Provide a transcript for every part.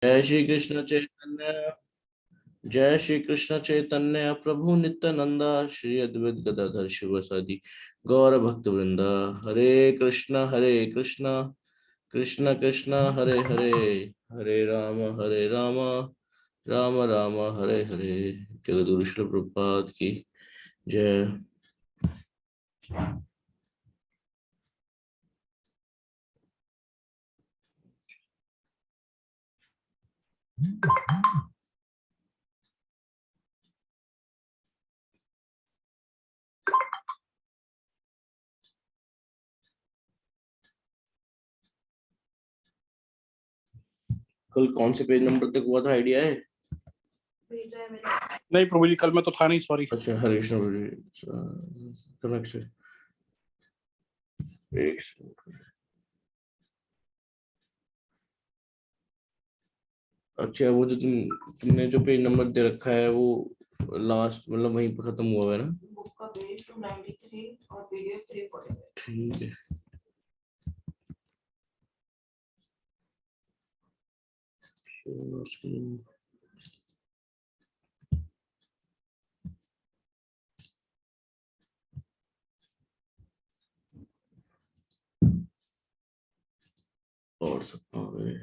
जय श्री कृष्ण चैतन्य, जय श्री कृष्ण चैतन्य प्रभु नित्यानंदा, श्री अद्वैत गदाधर शिवासादि गौर भक्त वृंदा। हरे कृष्ण कृष्ण कृष्ण हरे हरे, हरे राम राम राम हरे हरे। जगद्गुरु श्रील प्रभुपाद की जय। कल कौन से पेज नंबर तक हुआ था, आइडिया है? नहीं प्रभु जी, कल में तो था नहीं, सॉरी। अच्छा, हरे कृष्ण प्रभु जी, कनेक्ट से अच्छा, वो जो तुमने जो पेज नंबर दे रखा है वो लास्ट मतलब वहीं पर खत्म हुआ है ना? बुक का पेज 293 और पीडीएफ 345। ठीक है। और सब आ गए।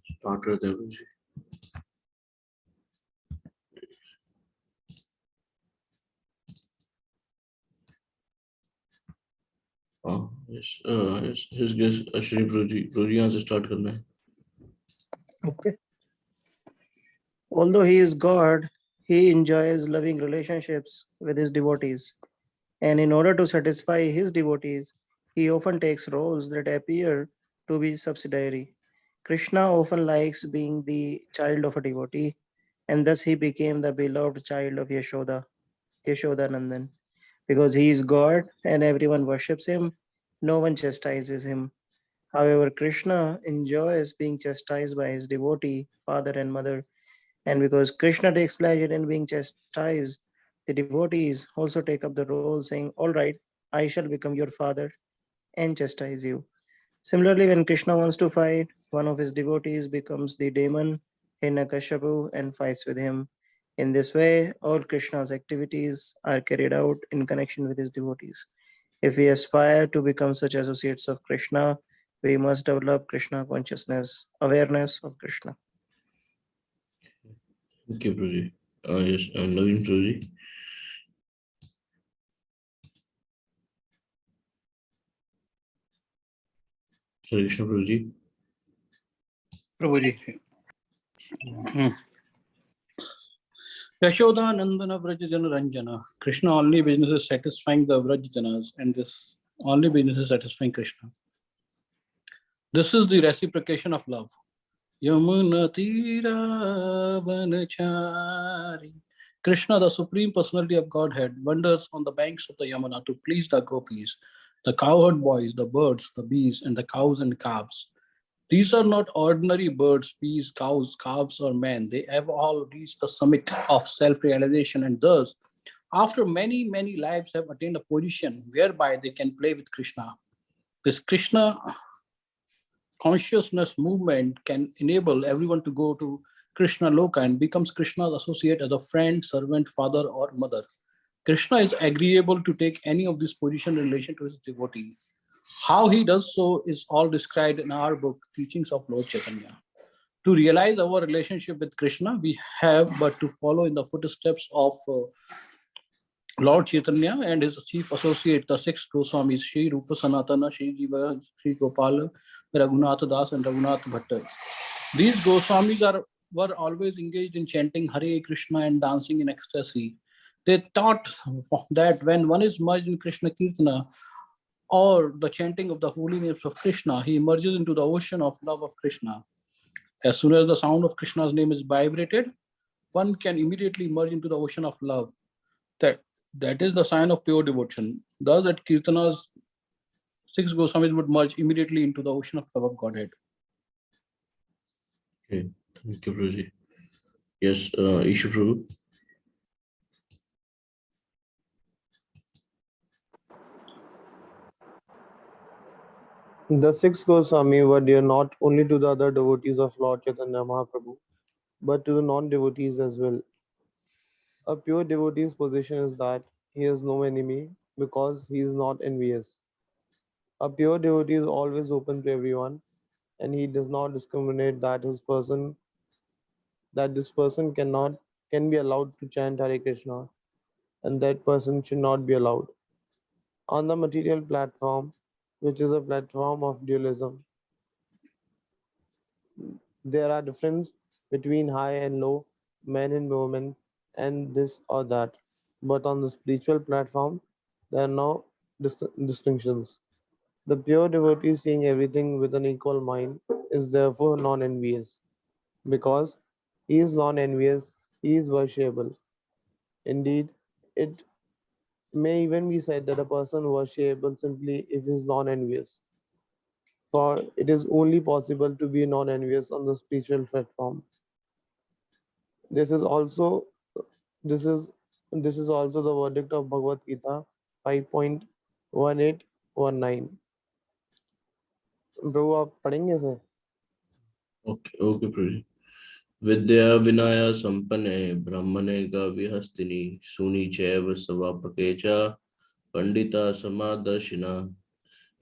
स्टार्ट करते हैं जी। his guest Ashwini Prabhu जी यहाँ से स्टार्ट करना है। Okay. Although he is God, he enjoys loving relationships with his devotees. And in order to satisfy his devotees, he often takes roles that appear to be subsidiary. Krishna often likes being the child of a devotee, and thus he became the beloved child of Yashodanandan. Because he is God and everyone worships him, no one chastises him. However, Krishna enjoys being chastised by his devotee, father and mother. And because Krishna takes pleasure in being chastised, the devotees also take up the role saying, "All right, I shall become your father and chastise you." Similarly, when Krishna wants to fight, one of his devotees becomes the demon Hiranyakashipu and fights with him. In this way, all Krishna's activities are carried out in connection with his devotees. If we aspire to become such associates of Krishna, we must develop Krishna consciousness, awareness of Krishna. Thank you, Prabhu ji. Yes, Naveen Prabhuji. Hare Krishna Prabhuji. Prabhuji. Yashoda Nandana Vrajajana Ranjana. Krishna only business is satisfying the Vrajajanas, and this only business is satisfying Krishna. This is the reciprocation of love. Yamuna Tira Vanachari. Krishna, the Supreme Personality of Godhead, wanders on the banks of the Yamuna to please the gopis, the cowherd boys, the birds, the bees, and the cows and calves. These are not ordinary birds, bees, cows, calves, or men. They have all reached the summit of self-realization, and thus, after many, many lives, have attained a position whereby they can play with Krishna. This Krishna consciousness movement can enable everyone to go to Krishna Loka and becomes Krishna's associate as a friend, servant, father, or mother. Krishna is agreeable to take any of these positions in relation to his devotee. How he does so is all described in our book, Teachings of Lord Chaitanya. To realize our relationship with Krishna, we have but to follow in the footsteps of Lord Chaitanya and his chief associate, the six Goswamis, Sri Rupa Sanatana, Sri Jiva, Sri Gopala, Raghunath Das, and Raghunath Bhatta. These Goswamis were always engaged in chanting Hare Krishna and dancing in ecstasy. They taught that when one is merged in Krishna Kirtana or the chanting of the holy names of Krishna, he emerges into the ocean of love of Krishna. As soon as the sound of Krishna's name is vibrated, one can immediately merge into the ocean of love. That is the sign of pure devotion. Thus, at Kirtanas, six Goswamis would merge immediately into the ocean of love of Godhead. Okay, thank you, Prabhuji. Yes, Ishu Prabhu. The six Goswami were dear not only to the other devotees of Lord Chaitanya Mahaprabhu, but to the non-devotees as well. A pure devotee's position is that he has no enemy because he is not envious. A pure devotee is always open to everyone, and he does not discriminate that this person can be allowed to chant Hare Krishna, and that person should not be allowed. On the material platform, which is a platform of dualism, there are differences between high and low, men and women, and this or that. But on the spiritual platform, there are no distinctions. The pure devotee, seeing everything with an equal mind, is therefore non envious. Because he is non envious, he is worshipable. Indeed, it may even be said that a person worshipable simply if he is non envious. For it is only possible to be non envious on the spiritual platform. This is also this is this is also the verdict of Bhagavad Gita 5.1819. Bro, आप पढ़ेंगे sir? Okay, okay, Prabhuji. Vidya Vinaya Sampane Brahmane Gavihastini Suni Chaiva Savapake Cha Pandita Samadashina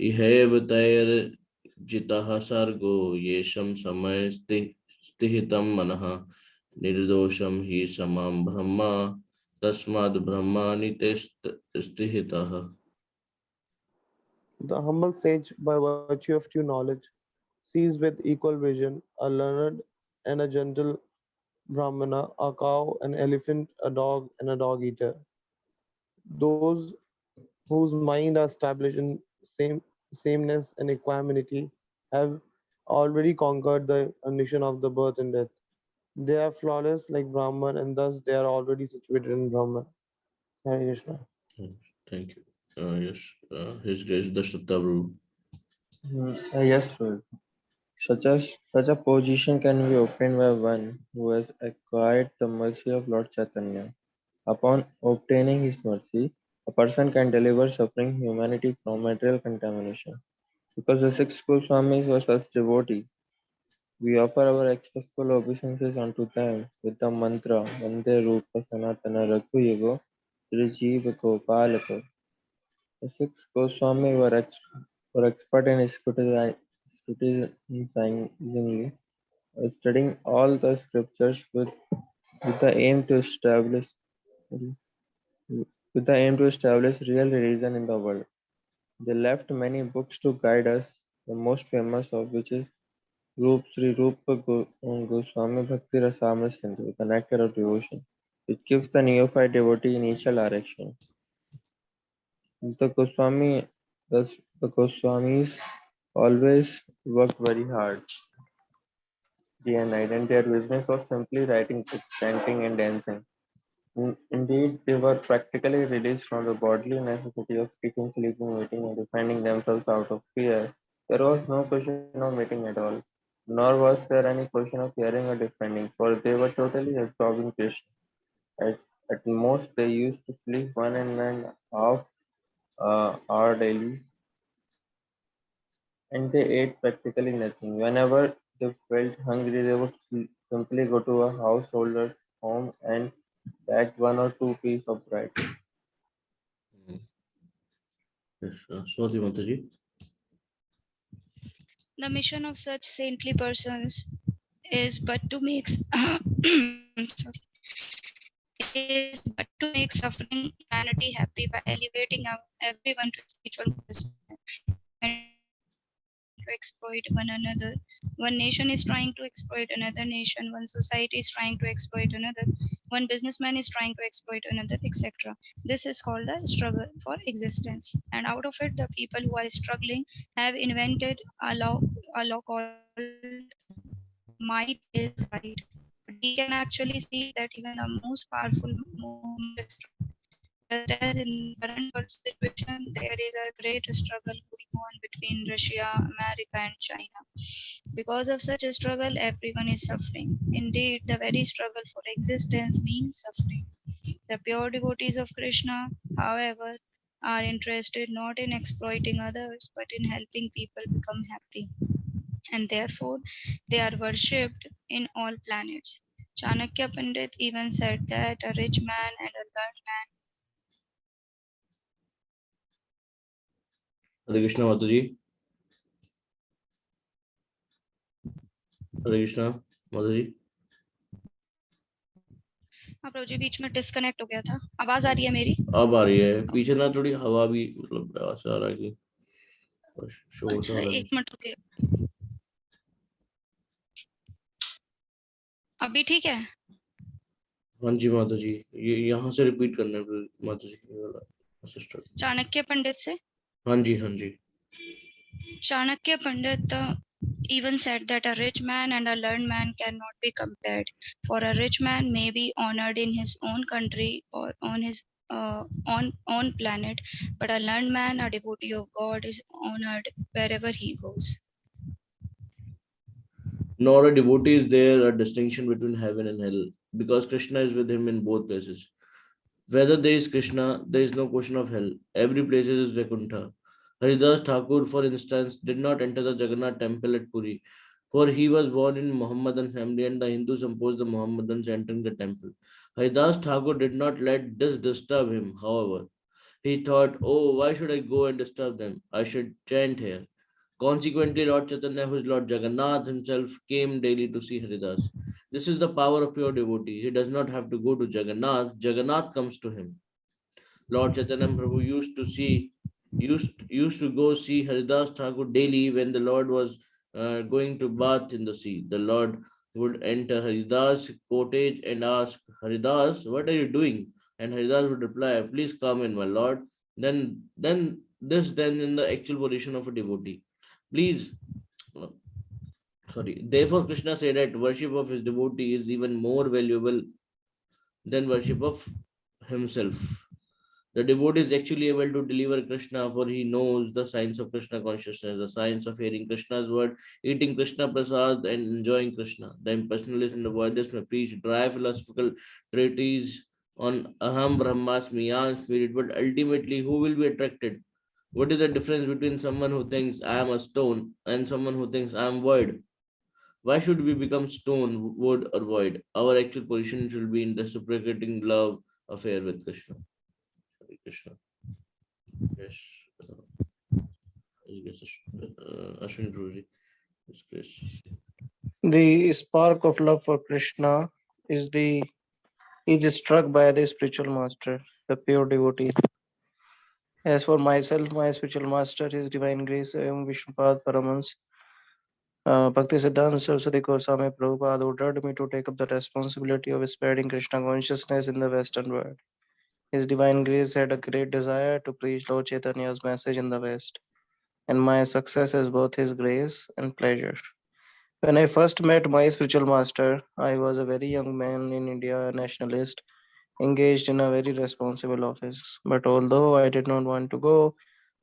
Ihev Tair Jitaha Sargo Yesham Samay Stihitam Manaha Nirdosham Hi Samam Brahma Tasmad Brahmani Stihitaha. The humble sage, by virtue of due knowledge, sees with equal vision a learned and a gentle Brahmana, a cow, an elephant, a dog, and a dog eater. Those whose mind are established in sameness and equanimity have already conquered the condition of the birth and death. They are flawless like Brahman, and thus they are already situated in Brahman. Hare Krishna. Thank you. Yes, His Grace Dashatta Prabhu. Yes, sir. Such a position can be obtained by one who has acquired the mercy of Lord Chaitanya. Upon obtaining his mercy, a person can deliver suffering humanity from material contamination. Because the six Goswamis were such devotees, we offer our respectful obeisances unto them with the mantra Vande Rupa Sanatana Raghuyago Sri Jiva Gopalaka. The six Goswami were expert in scrutinizing, studying all the scriptures with with the aim to establish real religion in the world. They left many books to guide us, the most famous of which is Sri Rupa Goswami Bhakti Rasamrita Sindhu, the nectar of devotion, which gives the neophyte devotee initial direction. The Goswami, the Goswamis always worked very hard day and night, and their business was simply writing books, chanting, and dancing. Indeed, they were practically released from the bodily necessity of eating, sleeping, eating, and defending themselves out of fear. There was no question of mating at all, nor was there any question of hearing or defending, for they were totally absorbed in Krishna. At, at most, they used to sleep 1.5 hour daily, and they ate practically nothing. Whenever they felt hungry, they would simply go to a householder's home and beg one or two pieces of bread. Yes, Swati Mataji. The mission of such saintly persons is but to make sorry, is but to make suffering humanity happy by elevating everyone to spiritual goals. To exploit one another. One nation is trying to exploit another nation. One society is trying to exploit another. One businessman is trying to exploit another, etc. This is called a struggle for existence. And out of it, the people who are struggling have invented a law called might is right. But we can actually see that even the most powerful movement is just as in current world situation, there is a great struggle going on between Russia, America, and China. Because of such a struggle, everyone is suffering. Indeed, the very struggle for existence means suffering. The pure devotees of Krishna, however, are interested not in exploiting others, but in helping people become happy. And therefore, they are worshipped in all planets. Chanakya Pandit even said that a rich man and a learned man. Hare Krishna Mataji. Hare Krishna Mataji. हाँ प्रभु जी बीच में disconnect हो गया था आवाज आ रही है मेरी अब आ रही है पीछे ना थोड़ी हवा भी मतलब ऐसा आ रहा है कि शोर सा अच्छा आ रहा है एक मिनट रुकिए अभी ठीक है हाँ जी माता जी ये यहाँ से रिपीट करना है माता जी ये वाला सिस्टर चाणक्य पंडित से हाँ जी Chanakya Pandit even said that a rich man and a learned man cannot be compared. For a rich man may be honored in his own country or on his own planet, but a learned man, a devotee of God, is honored wherever he goes. Nor a devotee is there a distinction between heaven and hell, because Krishna is with him in both places. Whether there is Krishna, there is no question of hell. Every place is Vaikuntha. Haridas Thakur, for instance, did not enter the Jagannath temple at Puri, for he was born in Mohammedan family and the Hindus opposed the Mohammedans entering the temple. Haridas Thakur did not let this disturb him, however. He thought, oh, why should I go and disturb them? I should chant here. Consequently, Lord Chaitanya, who is Lord Jagannath himself, came daily to see Haridas. This is the power of pure devotee. He does not have to go to Jagannath. Jagannath comes to him. Lord Chaitanya Prabhu used to go see Haridas Thakur daily when the Lord was going to bath in the sea. The Lord would enter Haridas' cottage and ask, Haridas, what are you doing? And Haridas would reply, please come in, my Lord. Then in the actual position of a devotee. Please, sorry. Therefore, Krishna said that worship of his devotee is even more valuable than worship of himself. The devotee is actually able to deliver Krishna, for he knows the science of Krishna consciousness, the science of hearing Krishna's word, eating Krishna prasad, and enjoying Krishna. The impersonalist and the voidist may preach dry philosophical treatises on Aham Brahmasmi, I am spirit, but ultimately, who will be attracted? What is the difference between someone who thinks I am a stone and someone who thinks I am void? Why should we become stone, wood, or void? Our actual position should be in reciprocating love affair with Krishna. Hare Krishna. Yes. Yes, Ashwin Prabhuji. Yes, please. The spark of love for Krishna is the He is struck by the spiritual master, the pure devotee. As for myself, my spiritual master, His Divine Grace, Vishnupad Paramans, Bhaktisiddhanta Sarasvati Gosvami Prabhupada ordered me to take up the responsibility of spreading Krishna consciousness in the Western world. His Divine Grace had a great desire to preach Lord Chaitanya's message in the West, and my success is both His grace and pleasure. When I first met my spiritual master, I was a very young man in India, a nationalist, engaged in a very responsible office. But although I did not want to go,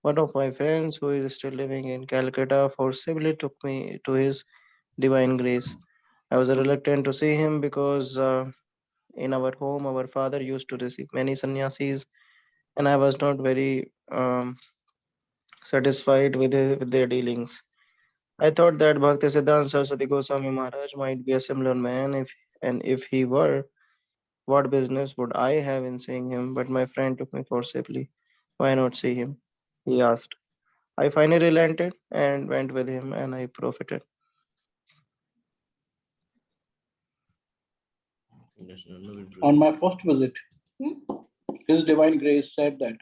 one of my friends who is still living in Calcutta forcibly took me to his divine grace. I was reluctant to see him because in our home, our father used to receive many sannyasis, and I was not very satisfied with their dealings. I thought that Bhaktisiddhanta Saraswati Goswami Maharaj might be a similar man, if he were, what business would I have in seeing him? But my friend took me forcibly. Why not see him? He asked. I finally relented and went with him, and I profited. On my first visit, His Divine Grace said that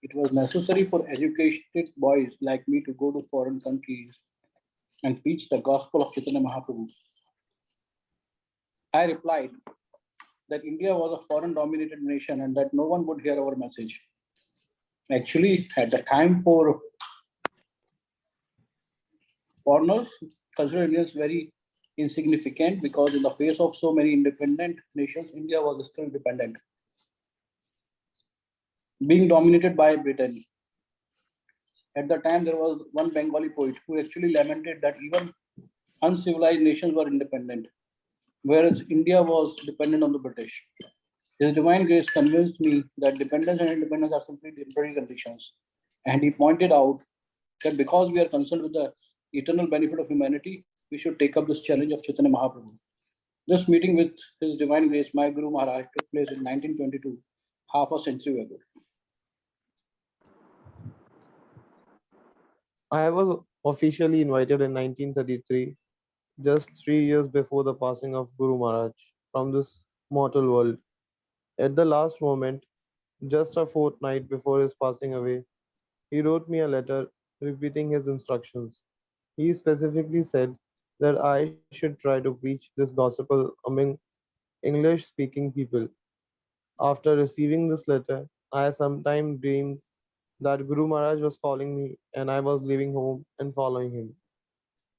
it was necessary for educated boys like me to go to foreign countries and preach the gospel of Chaitanya Mahaprabhu. I replied that India was a foreign dominated nation and that no one would hear our message. Actually, at the time for foreigners, consider Indians very insignificant because in the face of so many independent nations, India was still dependent, being dominated by Britain. At the time, there was one Bengali poet who actually lamented that even uncivilized nations were independent, whereas India was dependent on the British. His Divine Grace convinced me that dependence and independence are simply temporary conditions. And he pointed out that because we are concerned with the eternal benefit of humanity, we should take up this challenge of Chaitanya Mahaprabhu. This meeting with His Divine Grace, my Guru Maharaj, took place in 1922, half a century ago. I was officially invited in 1933, just 3 years before the passing of Guru Maharaj from this mortal world. At the last moment, just a fortnight before his passing away, he wrote me a letter repeating his instructions. He specifically said that I should try to preach this gospel among English speaking people. After receiving this letter, I sometimes dreamed that Guru Maharaj was calling me and I was leaving home and following him.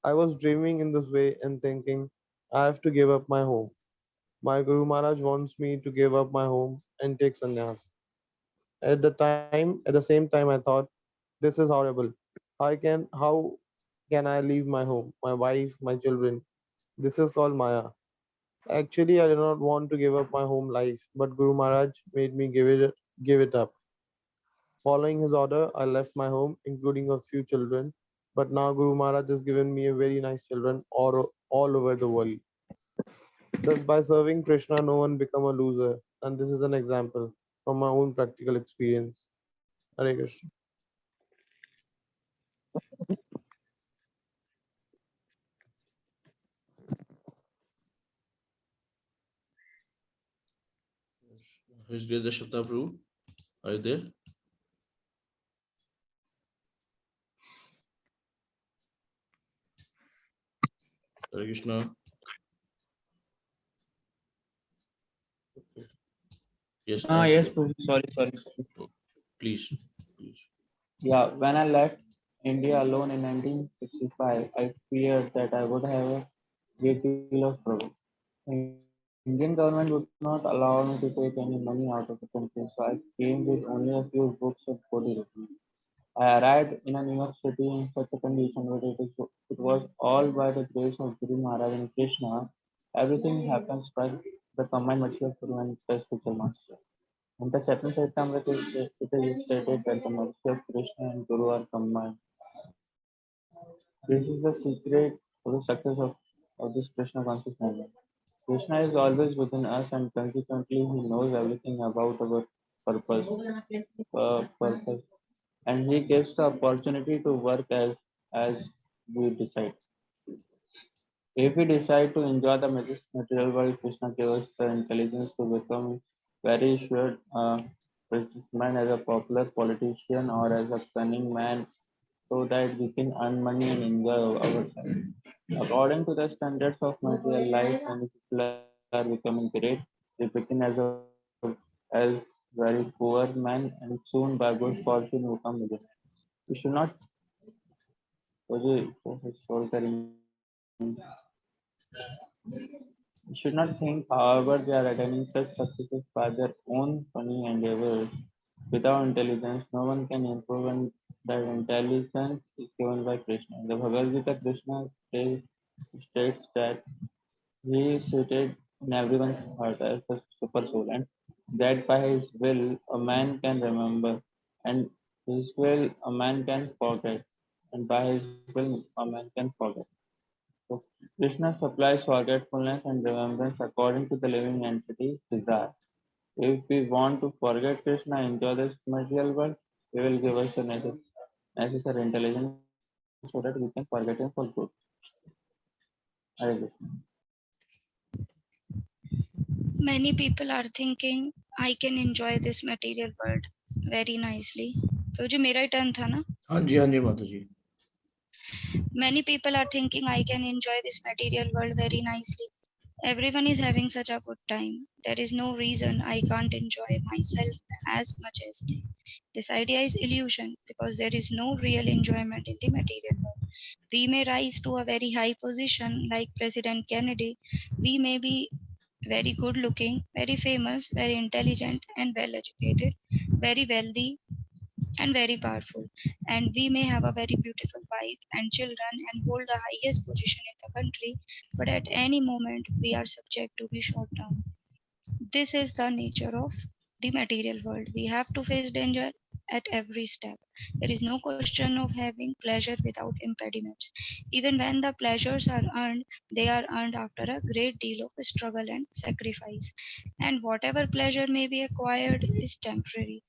I was dreaming in this way and thinking, I have to give up my home. My Guru Maharaj wants me to give up my home and take sannyas. At the same time, I thought, this is horrible. How can I leave my home, my wife, my children? This is called Maya. Actually, I did not want to give up my home life, but Guru Maharaj made me give it up. Following his order, I left my home, including a few children. But now Guru Maharaj has given me a very nice children all over the world. Thus, by serving Krishna, no one become a loser. And this is an example from my own practical experience. Hare Krishna. His Grace Dashata Prabhu, are you there? Hare Krishna. Yes. Yes, Prabhu. Sorry. Please. Please. Yeah, when I left India alone in 1965, I feared that I would have a great deal of trouble. Indian government would not allow me to take any money out of the country, so I came with only a few books of 40 rupees. I arrived in a New York City in such a condition, but it was all by the grace of Guru Maharaj and Krishna. Everything happens by the combined mercy of Guru and the spiritual master. In the second Chaitamrita, it is stated that the mercy of Krishna and Guru are combined. This is the secret for the success of this Krishna conscious movement. Krishna is always within us, and consequently, He knows everything about our purpose, and He gives the opportunity to work as we decide. If we decide to enjoy the material world, Krishna gave us the intelligence to become very shrewd businessman, as a popular politician, or as a cunning man, so that we can earn money and enjoy ourselves. According to the standards of material life, many people are becoming great. They begin as very poor man, and soon by good fortune become millionaire. We should not you should not think, however, they are attaining such successes by their own funny endeavors. Without intelligence, no one can improve, and that intelligence is given by Krishna. In the Bhagavad Gita, Krishna states that he is seated in everyone's heart as a super soul, and that by his will a man can remember, and his will a man can forget, and by his will a man can forget. So Krishna supplies forgetfulness and remembrance according to the living entity's desire. If we want to forget Krishna, enjoy this material world, he will give us the necessary intelligence so that we can forget him for good. Hare Krishna. Many people are thinking, I can enjoy this material world very nicely. Prabhuji, मेरा ही turn था ना? हाँ जी माता जी. Many people are thinking, I can enjoy this material world very nicely. Everyone is having such a good time. There is no reason I can't enjoy myself as much as they. This idea is illusion because there is no real enjoyment in the material world. We may rise to a very high position like President Kennedy. We may be very good looking, very famous, very intelligent and well educated, very wealthy and very powerful. And we may have a very beautiful wife and children and hold the highest position in the country, but at any moment we are subject to be shot down. This is the nature of the material world. We have to face danger at every step. There is no question of having pleasure without impediments. Even when the pleasures are earned, they are earned after a great deal of struggle and sacrifice. And whatever pleasure may be acquired is temporary.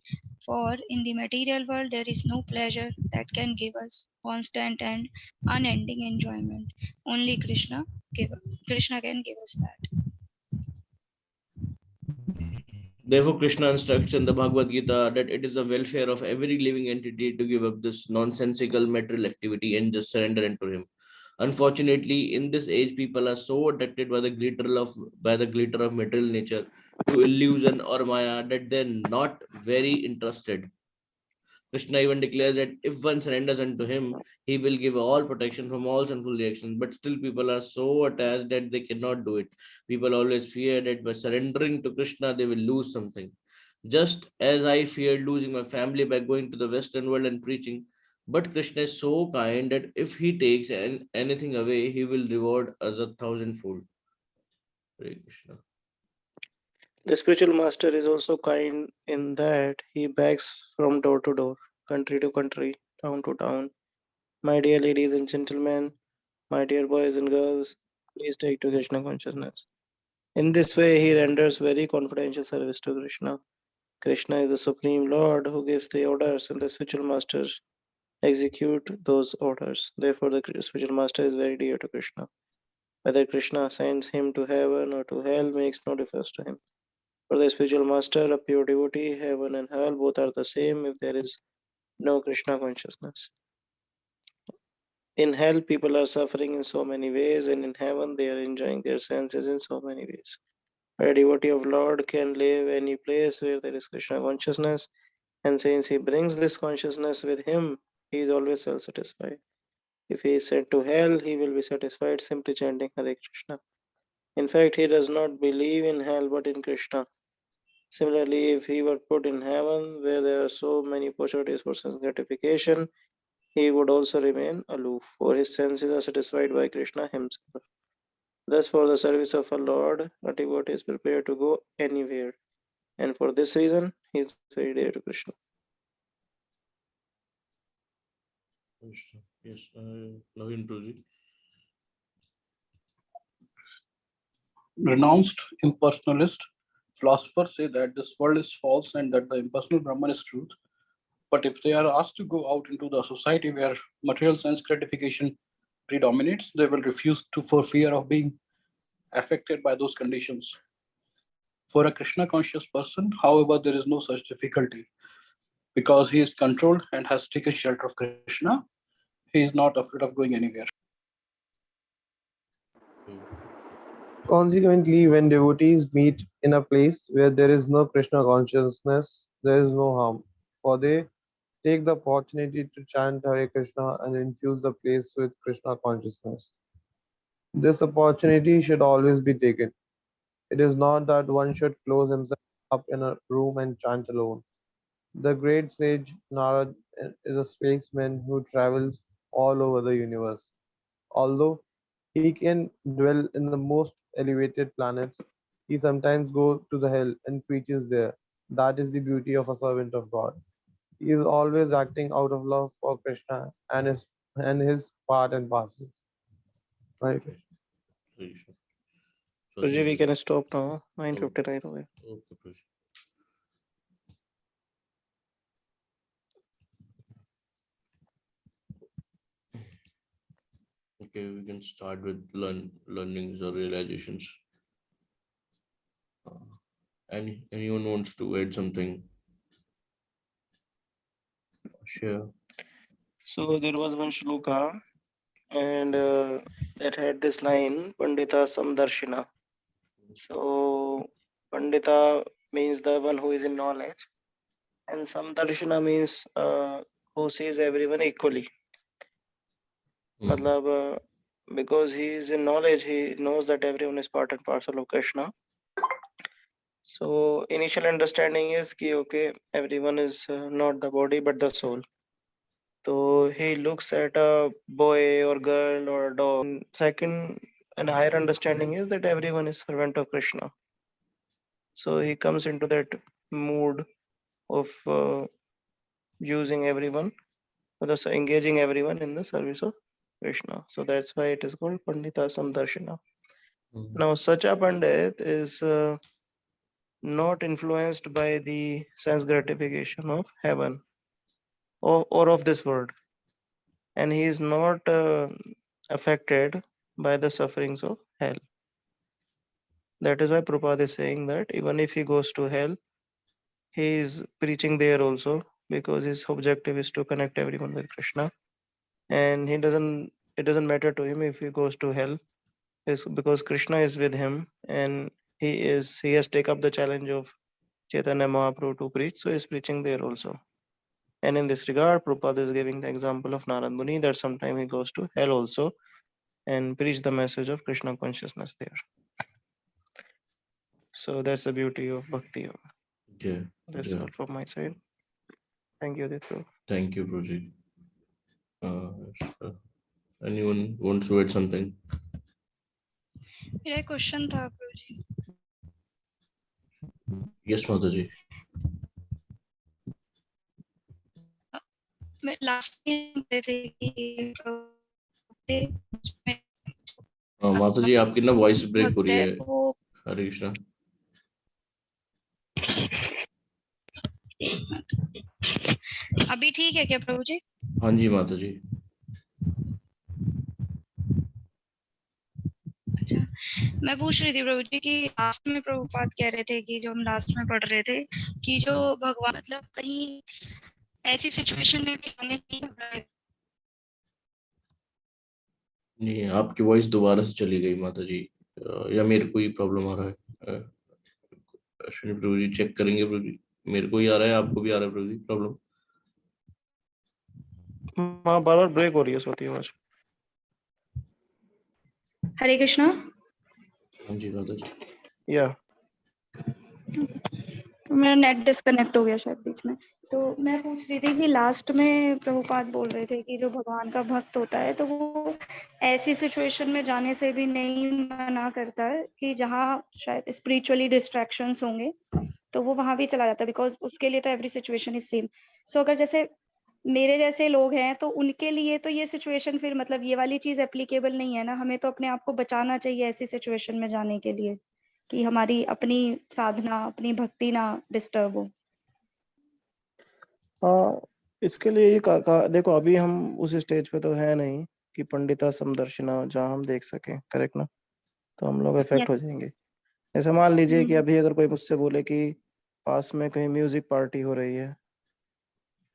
For in the material world, there is no pleasure that can give us constant and unending enjoyment. Only Krishna can give us that. Therefore, Krishna instructs in the Bhagavad Gita that it is the welfare of every living entity to give up this nonsensical material activity and just surrender into him. Unfortunately, in this age, people are so attracted by the glitter of material nature to illusion or maya that they're not very interested. Krishna even declares that if one surrenders unto him, he will give all protection from all sinful reactions. But still, people are so attached that they cannot do it. People always fear that by surrendering to Krishna, they will lose something. Just as I feared losing my family by going to the Western world and preaching. But Krishna is so kind that if he takes anything away, he will reward us 1,000-fold. Hare Krishna. The spiritual master is also kind in that he begs from door to door, country to country, town to town. My dear ladies and gentlemen, my dear boys and girls, please take to Krishna consciousness. In this way, he renders very confidential service to Krishna. Krishna is the Supreme Lord who gives the orders, and the spiritual masters execute those orders. Therefore, the spiritual master is very dear to Krishna. Whether Krishna sends him to heaven or to hell makes no difference to him. For the spiritual master, a pure devotee, heaven and hell both are the same if there is no Krishna consciousness. In hell, people are suffering in so many ways, and in heaven, they are enjoying their senses in so many ways. A devotee of Lord can live any place where there is Krishna consciousness, and since he brings this consciousness with him, he is always self-satisfied. If he is sent to hell, he will be satisfied simply chanting Hare Krishna. In fact, he does not believe in hell but in Krishna. Similarly, if he were put in heaven, where there are so many opportunities for sense gratification, he would also remain aloof, for his senses are satisfied by Krishna himself. Thus, for the service of our Lord, a devotee is prepared to go anywhere, and for this reason, he is very dear to Krishna. Yes, Naveen Prabhuji. Renounced impersonalist philosophers say that this world is false and that the impersonal Brahman is truth. But if they are asked to go out into the society where material sense gratification predominates, they will refuse to, for fear of being affected by those conditions. For a Krishna conscious person, however, there is no such difficulty because he is controlled and has taken shelter of Krishna. He is not afraid of going anywhere. Consequently, when devotees meet in a place where there is no Krishna consciousness, there is no harm, for they take the opportunity to chant Hare Krishna and infuse the place with Krishna consciousness. This opportunity should always be taken. It is not that one should close himself up in a room and chant alone. The great sage Narad is a spaceman who travels all over the universe. Although he can dwell in the most elevated planets, he sometimes goes to the hell and preaches there. That is the beauty of a servant of God. He is always acting out of love for Krishna and his part and parcel. Right? Prabhuji, we can stop now. 9:59 हो गए. Okay, Prabhuji. Okay, we can start with learnings or realizations. Anyone wants to add something? Sure. So there was one shloka and that had this line, Pandita Samdarshina. So Pandita means the one who is in knowledge, and Samdarshina means who sees everyone equally. Matlab, because he is in knowledge, he knows that everyone is part and parcel of Krishna. So initial understanding is ki okay, everyone is not the body but the soul. So he looks at a boy or girl or a dog. And second and higher understanding is that everyone is servant of Krishna. So he comes into that mood of using everyone, or thus engaging everyone in the service of Krishna. So that's why it is called Pandita Samdarshana. Now, such a Pandit is not influenced by the sense gratification of heaven or of this world, and he is not affected by the sufferings of hell. That is why Prabhupada is saying that even if he goes to hell, he is preaching there also, because his objective is to connect everyone with Krishna, and it doesn't matter to him if he goes to hell, is because Krishna is with him, and he has taken up the challenge of Chaitanya Mahaprabhu to preach, so he is preaching there also. And in this regard, Prabhupada is giving the example of Narad Muni, that sometime he goes to hell also and preach the message of Krishna consciousness there. So that's the beauty of Bhakti Yoga. Yeah. That's all from my side. Thank you, Aditya. Thank you, Prabhuji. Anyone wants to add something? मेरा question था प्रभुजी. Yes, Mataji. मैं last time माताजी आपकी ना voice break हो रही है. वो हरे कृष्णा. अभी ठीक है क्या प्रभुजी? हाँ जी माताजी. अच्छा, मैं पूछ रही थी प्रभु जी कि लास्ट में प्रभुपाद कह रहे थे कि जो हम लास्ट में पढ़ रहे थे कि जो भगवान मतलब कहीं ऐसी सिचुएशन में भी आने से घबराए. नहीं, आपकी वॉइस दोबारा से चली गई माताजी, या मेरे को ही प्रॉब्लम आ रहा है. अश्विनी प्रभु जी चेक करेंगे प्रभु जी. मेरे को ही आ रहा है, आपको भी आ रहा है प्रभु जी प्रॉब्लम? हाँ, बार-बार ब्रेक हो रही है सोती आवाज. हरे कृष्णा. हाँ जी माताजी. या मेरा नेट डिस्कनेक्ट हो गया शायद बीच में. तो मैं पूछ रही थी कि लास्ट में प्रभुपाद बोल रहे थे कि जो भगवान का भक्त होता है तो वो ऐसी सिचुएशन में जाने से भी नहीं मना करता है कि जहाँ शायद स्पिरिचुअली डिस्ट्रैक्शंस होंगे तो वो वहां भी चला जाता है, बिकॉज उसके लिए तो एवरी सिचुएशन इज सेम. सो अगर जैसे मेरे जैसे लोग हैं तो उनके लिए तो ये सिचुएशन फिर मतलब ये वाली चीज एप्लीकेबल नहीं है ना. हमें तो अपने आप को बचाना चाहिए ऐसी सिचुएशन में जाने के लिए कि हमारी अपनी साधना, अपनी भक्ति ना डिस्टर्ब हो. हाँ, इसके लिए देखो अभी हम उस स्टेज पे तो है नहीं, कि पंडिता समदर्शिना जहाँ हम देख सकें, करेक्ट ना? तो हम लोग इफेक्ट हो जाएंगे। ऐसे मान लीजिए कि अभी अगर कोई मुझसे बोले कि पास में कहीं म्यूजिक पार्टी हो रही है,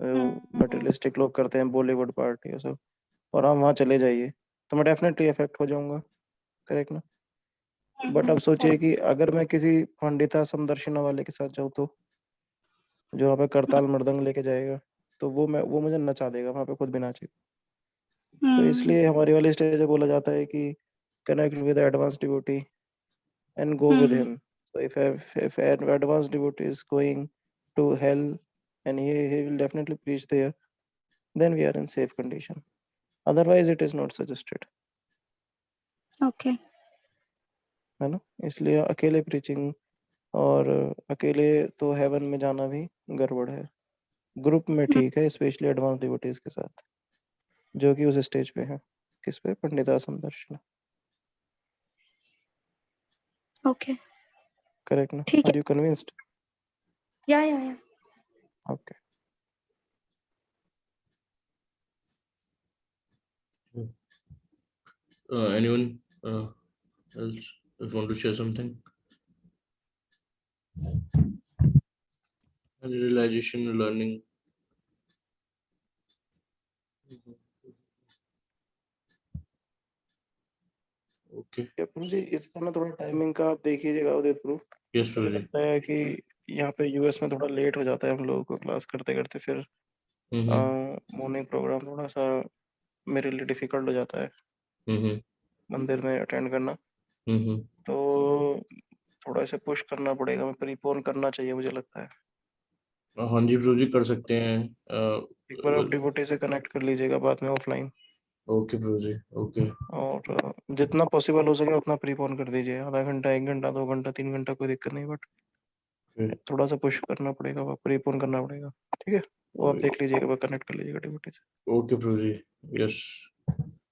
मटेरियलिस्टिक लोग करते हैं बॉलीवुड पार्टी और सब, और हम वहाँ चले जाइए, तो मैं डेफिनेटली इफेक्ट हो जाऊंगा, करेक्ट ना? बट अब सोचिए कि अगर मैं किसी पंडिता समदर्शिना वाले के साथ जाऊँ, तो जो वहाँ पे करताल मृदंग लेके जाएगा, तो वो मुझे नचा देगा, वहाँ पे खुद भी नाचेगा। तो इसलिए हमारी वाली स्टेज पे बोला जाता है कि connect with the advanced devotee and go with him. So if an advanced devotee is going to hell and he will definitely preach there, then we are in safe condition. Otherwise it is not suggested. Okay. है ना? इसलिए अकेले preaching और अकेले तो heaven में जाना भी गड़बड़ है। ग्रुप में ठीक है, स्पेशली एडवांस डिवोटीज के साथ जो कि उस स्टेज पे है। किस पे? पंडिता समदर्शन। Okay. करेक्ट ना? ठीक है। Are you convinced? Yeah. Okay. Anyone else want to share something? Any realization, learning? Okay Prabhu ji, इसका ना थोड़ा टाइमिंग का आप देख लीजिएगा उदित प्रभु। यस मुझे प्रभु जी। लगता है कि यहाँ पे यूएस में थोड़ा लेट हो जाता है हम लोगों को क्लास करते करते, फिर मॉर्निंग प्रोग्राम थोड़ा सा मेरे लिए डिफिकल्ट हो जाता है मंदिर में अटेंड करना। तो थोड़ा इसे पुश करना पड़ेगा, मैं प्रीपोन करना चाहिए मुझे लगता है। हाँ जी प्रभु जी, कर सकते हैं। एक बार आप डिवोटी से कनेक्ट कर लीजिएगा बाद में ऑफलाइन, ओके प्रभु जी, ओके। और जितना पॉसिबल हो सके उतना प्रीपोन कर दीजिए। आधा घंटा, 1 घंटा, 2 घंटा, 3 घंटा, कोई दिक्कत नहीं, बट थोड़ा सा पुश करना पड़ेगा, प्रीपोन करना पड़ेगा। ठीक है, वो आप देख लीजिएगा, कनेक्ट कर लीजिएगा डिवोटी से। ओके प्रभु जी, यस।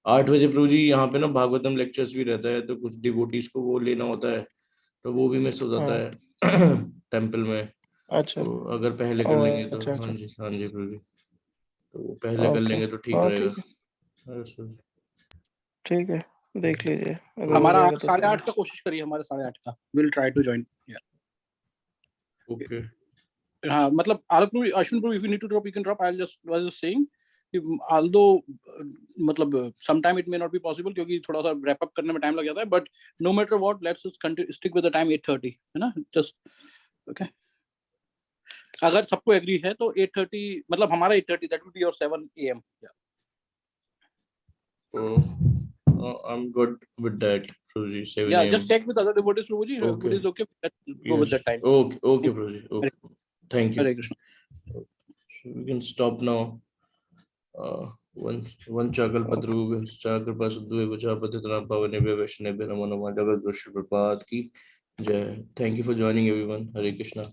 8 बजे प्रभु जी यहाँ पे ना भागवतम लेक्चर्स भी रहता है, तो कुछ डिवोटीज को वो लेना होता है, तो वो भी मिस हो जाता है टेम्पल में। अच्छा। तो अगर पहले कर लेंगे तो, अच्छा। हाँ जी प्रभु जी, तो वो पहले कर ओके, लेंगे तो ठीक हाँ रहेगा। ठीक है, Yes, प्रभु जी। ठीक है, देख लीजिए अगर हो हमारा जाएगा तो 8:30 सही का कोशिश करिए, हमारे 8:30 का will try to join. Okay. हाँ, मतलब Ashwin Prabhu, if you need to drop, you can drop. I was just saying, although मतलब sometime it may not be possible क्योंकि थोड़ा सा wrap up करने में time लग जाता है, but no matter what, let's just stick with the time 8:30, है ना? Just okay. अगर सबको agree है तो 8:30, मतलब हमारा 8:30, that will be your 7 AM. I'm good with that, Prabhu ji. 7 Yeah, AM. just check with other devotees, Prabhu ji. Okay. Everybody is okay. Let's go with Yes. that time. Okay Prabhu ji, okay. Thank you. Hare Krishna. So we can stop now. One chakal patru chakal pasudhu guchapatitra pavane veshne namo namo Jagat Guru Prabhupada ki jai. Thank you for joining everyone. Hare Krishna.